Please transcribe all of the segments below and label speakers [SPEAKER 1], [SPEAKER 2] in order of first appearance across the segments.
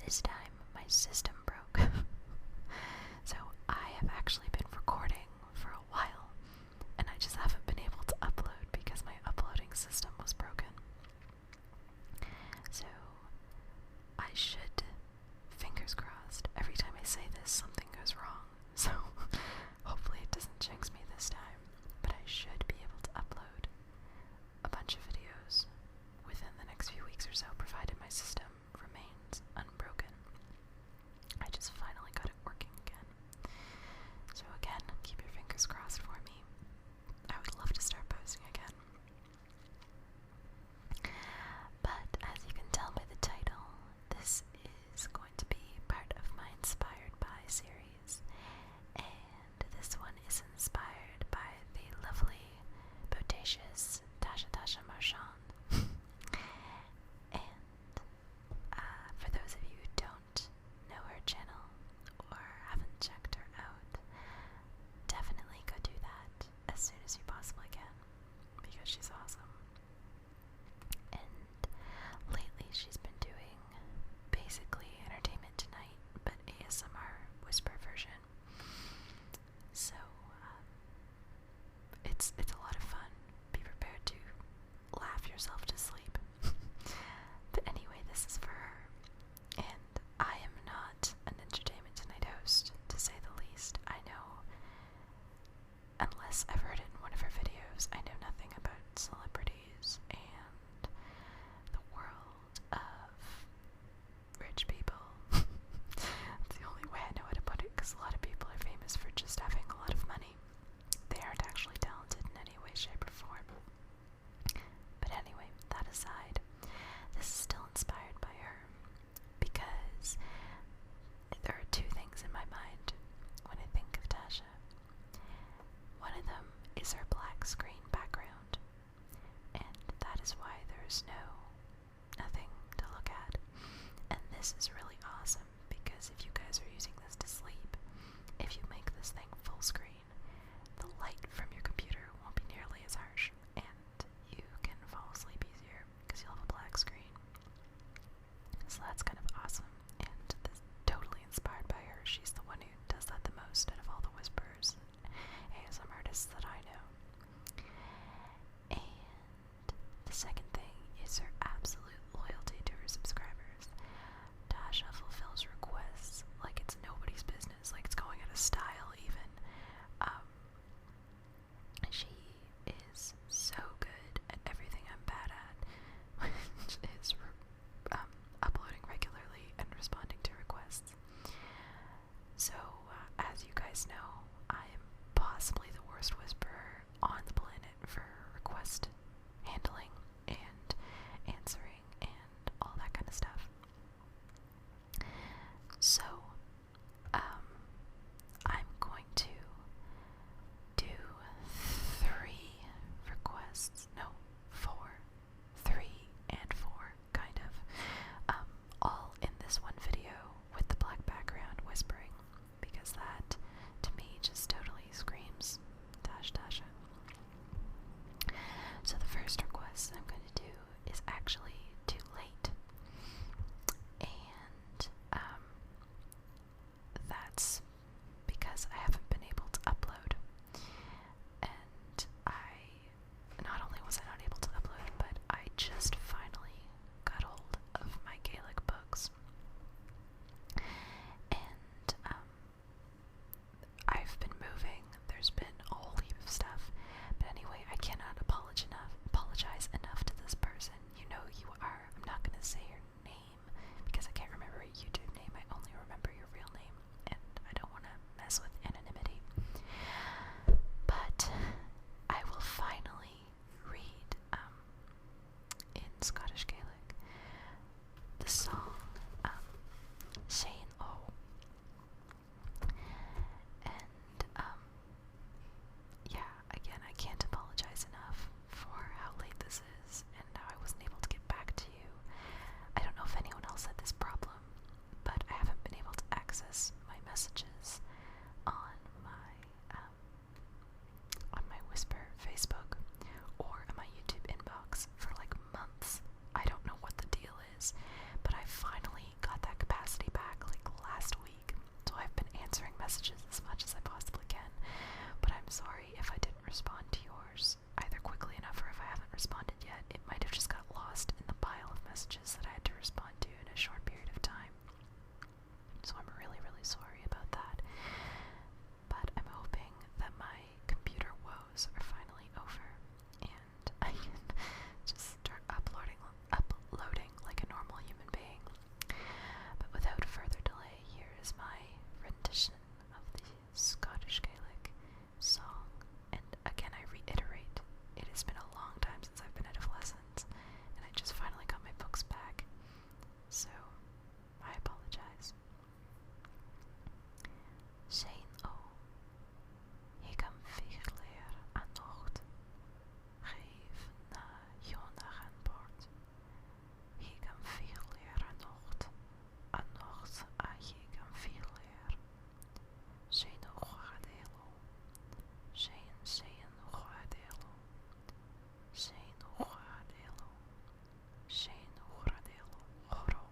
[SPEAKER 1] this time my system broke. So I have actually been recording for a while, and I just haven't been able to upload because my uploading system was broken. So I should, fingers crossed, every time I say this something goes wrong. So hopefully it doesn't jinx me this time, but I should be able to upload a bunch of videos within the next few weeks or so, provided my system remains unbroken. I just finally got it working again. So again, keep your fingers crossed for me. I would love to start posting again. But as you can tell by the title, this is going to be part of my Inspired By series. And this one is inspired by the lovely, bodacious Tasha Marchand. And for those of you who don't know her channel or haven't checked her out, definitely go do that as soon as you possibly can, because she's awesome. And lately she's been doing basically Entertainment Tonight, but ASMR whisper version. So it's a lot of fun. Be prepared to laugh yourself to sleep. But anyway, this is for her. And I am not an Entertainment Tonight host, to say the least. I know, unless I've heard it in one of her videos, I know nothing about celebrities and the world of rich people. It's the only way I know how to put it, because a lot of people are famous for just having a lot of money. They aren't actually talented in any way, shape, or form. But anyway, that aside, this is still inspired by her, because there are two things in my mind when I think of Tasha. One of them is her black screen background, and that is why there's nothing to look at. And this is really awesome, because if you guys are using this to sleep, if you make this thing full screen, the light from your computer won't be nearly as harsh, and you can fall asleep easier because you'll have a black screen. So that's kind of awesome, and this totally inspired by her. She's the one who does that the most out of all the whispers ASM artists that I know. And the second thing is her absolute loyalty to her subscribers. Tasha fulfills requests like it's nobody's business, like it's going out of style even. She is so good at everything I'm bad at, which is uploading regularly and responding to requests. So, as you guys know, I am possibly the worst whisperer on the planet for request handling and answering and all that kind of stuff. So, I'm going to do 3 requests, no, 4, 3 and 4, kind of, all in this one video with the black background whispering, because that, to me, just totally screams Tasha. So the first request I'm going to do is actually too late, and that's because I haven't been able to upload. And not only was I not able to upload, but I just finally got hold of my Gaelic books. And I've been moving, there's been a whole heap of stuff, but anyway, I cannot apologize enough to this person. You know who you are. I'm not going to say your name, because I can't remember your YouTube name. I only remember your real name, and I don't want to mess with anonymity. But I will finally read, in Scottish Gaelic, the song, Shane O. And, yeah, again, I can't apologize enough for how late this is and how I wasn't able to get back to you. I don't know if anyone else had this problem, but I haven't been able to access my messages on my Whisper Facebook or on my YouTube inbox for like months. I don't know what the deal is, but I finally got that capacity answering messages as much as I possibly can, but I'm sorry if I didn't respond to yours either quickly enough or if I haven't responded yet. It might have just got lost in the pile of messages that I had to respond to in a short period of time. So I'm really, really sorry about that. But I'm hoping that my computer woes are finally over and I can just start uploading like a normal human being. But without further delay, here is my rendition of the Scottish Gaelic song. And again, I reiterate, it has been a long time since I've been out of lessons, and I just finally got my books back. So, I apologize. Shane O. Ik kan veel leer aan nocht. Geef na jondag aan boord. Ik kan veel leer aan nocht. Aan nocht, ik kan veel leer. Shane O. Guadelo. Shane Guadelo. Shane Guadelo. Shane Guadelo. Horo.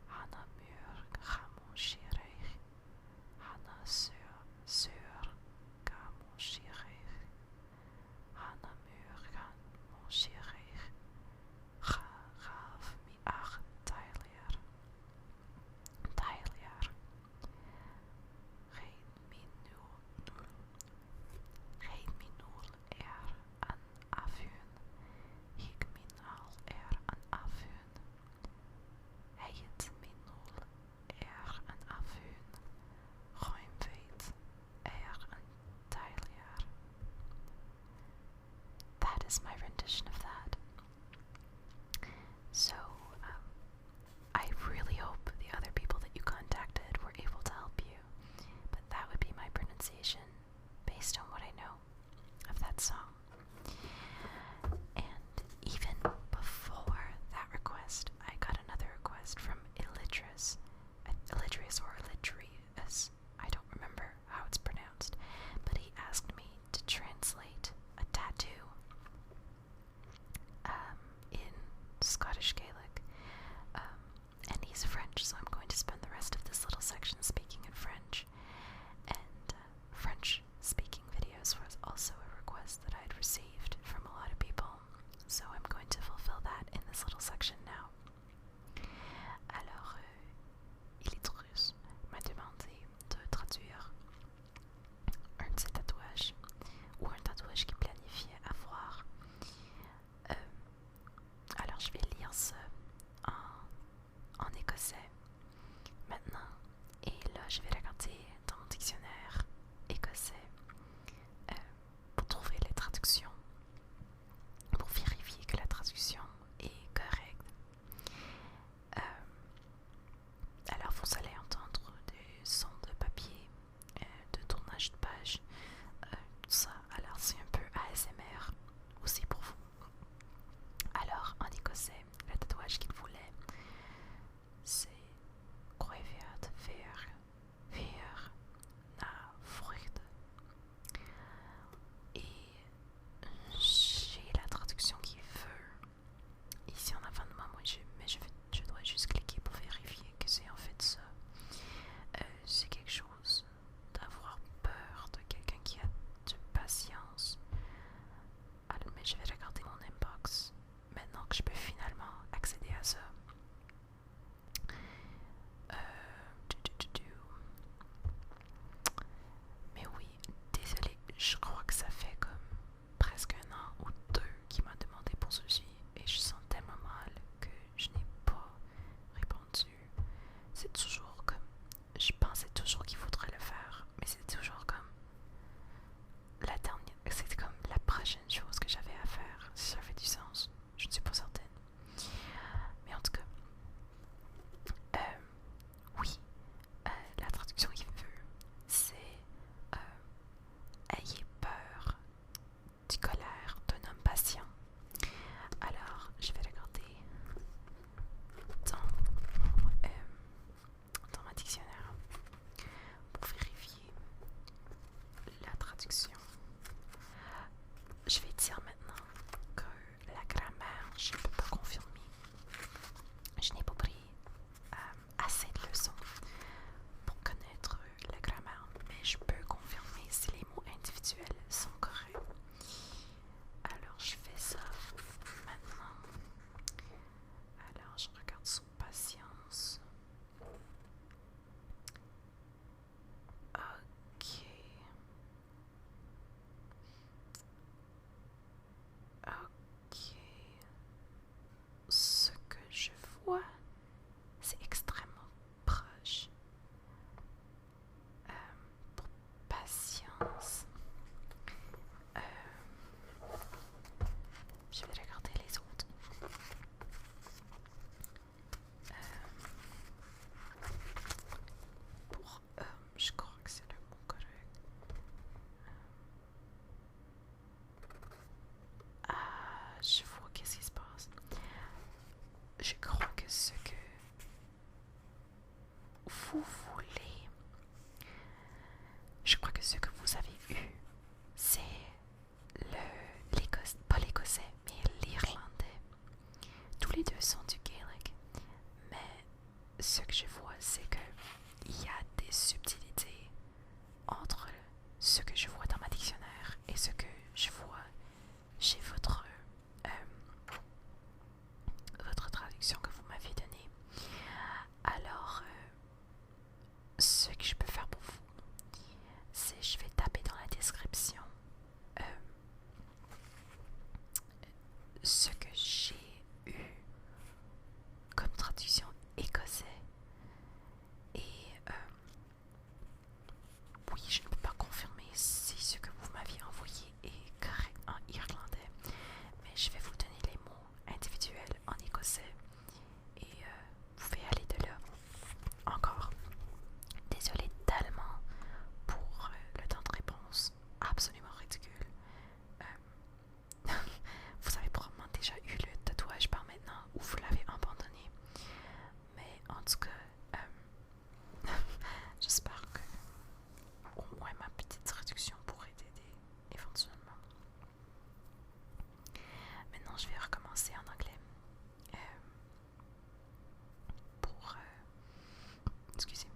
[SPEAKER 1] Hanna muur gamon shireg. Hanna sur gamon shireg. Hanna muur gamon shireg. Gaaf mi ach Tyler. Tyler. Geen minul an afhun. Ik minal an afhun. Het minul an afhun. Goim weet an Tyler. That is my rendition of that. So, I really hope the other people that you contacted were able to help you, but that would be my pronunciation based on what I know of that song. And even before that request, I got another request from Elidris or Elidrius, I don't remember how it's pronounced, but he asked me to translate a tattoo ce que je vois, c'est que il y a des subtilités entre ce que je vois dans ma dictionnaire et ce que je vois chez votre traduction que vous m'aviez donnée. Alors, ce que je peux faire pour vous, c'est je vais taper dans la description ce que j'ai eu comme traduction écossais. Et oui, je ne peux pas confirmer si ce que vous m'aviez envoyé est correct en irlandais, mais je vais vous donner les mots individuels en écossais et vous pouvez aller de là. Encore, désolée tellement pour le temps de réponse absolument ridicule. Vous avez probablement déjà eu le tatouage par maintenant ou vous l'avez abandonné, mais en tout cas, j'espère que au moins ma petite traduction pourrait t'aider éventuellement. Maintenant, je vais recommencer en anglais pour, excusez,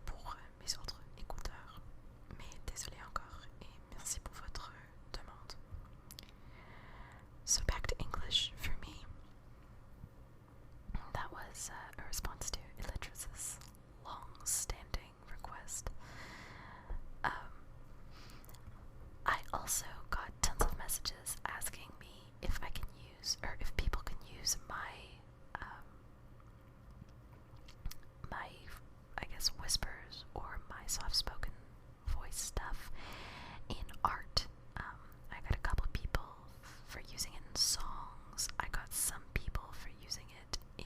[SPEAKER 1] pour mes autres écouteurs. Mais désolé encore et merci pour votre demande. So back to English for me. That was a response to Elelwyn's long-standing request. I also got tons of messages asking me if I can use, or if people can use my, I guess, whispers or my soft-spoken voice stuff in art. I got a couple people for using it in songs. I got some people for using it in,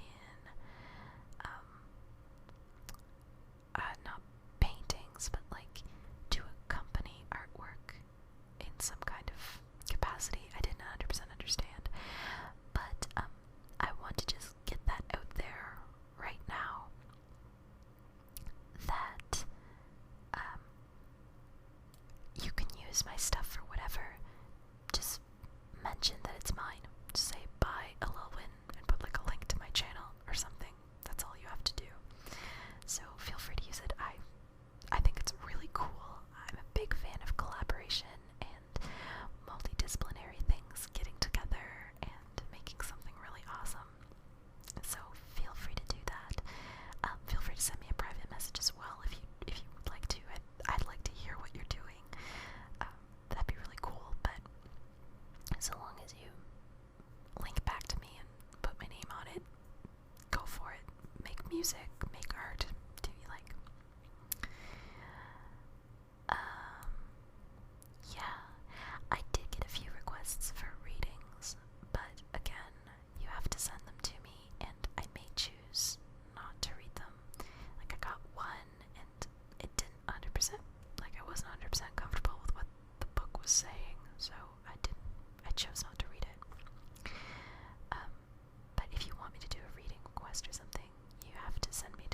[SPEAKER 1] not paintings, but like to accompany artwork in some kind of capacity. I didn't 100% understand, but I want to just get that out there right now that you can use my stuff for whatever. Just mention that it's mine. Just say by Elelwyn and put like a link to my channel or something. That's all you have to do. So feel free to use it. I think it's really cool. I'm a big fan of collaboration and multidisciplinary things getting together and making something really awesome. So feel free to do that. Feel free to send me a private message as well if you would like to. I'd like to hear what you're doing. That'd be really cool. But so long as you link back to me and put my name on it, go for it. Make music, make art, do you like? Yeah, I did get a few requests for readings, but again, you have to send them to me, and I may choose not to read them. Like, I got one, and it didn't 100%, like, I wasn't 100% comfortable with what the book was saying, so I chose not to read it. But if you want me to do a reading request or something, you have to send me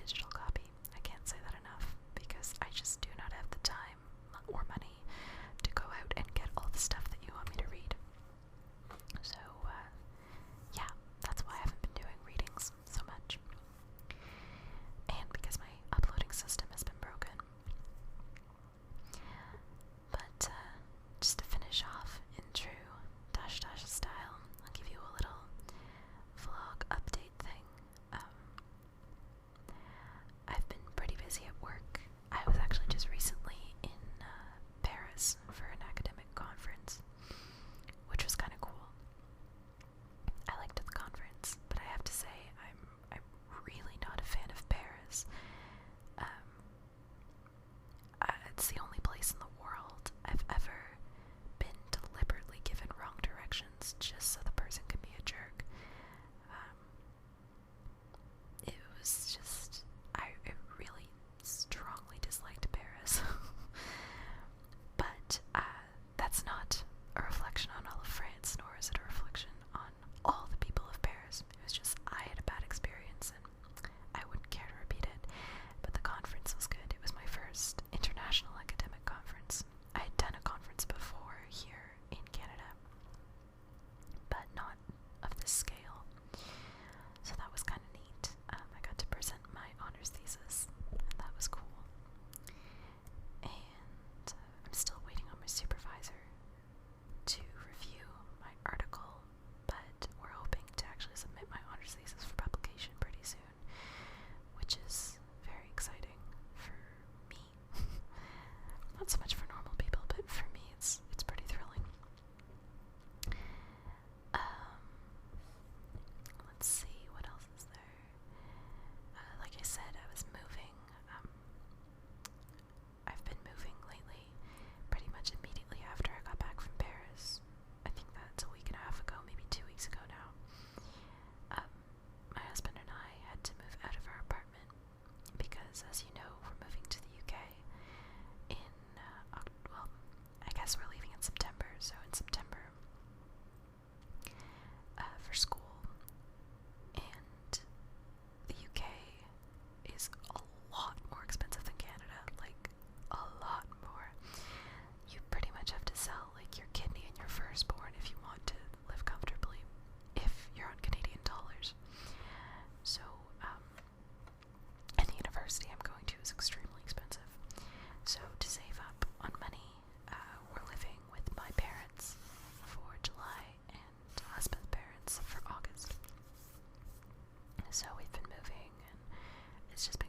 [SPEAKER 1] was extremely expensive. So to save up on money, we're living with my parents for July and husband's parents for August. So we've been moving, and it's just been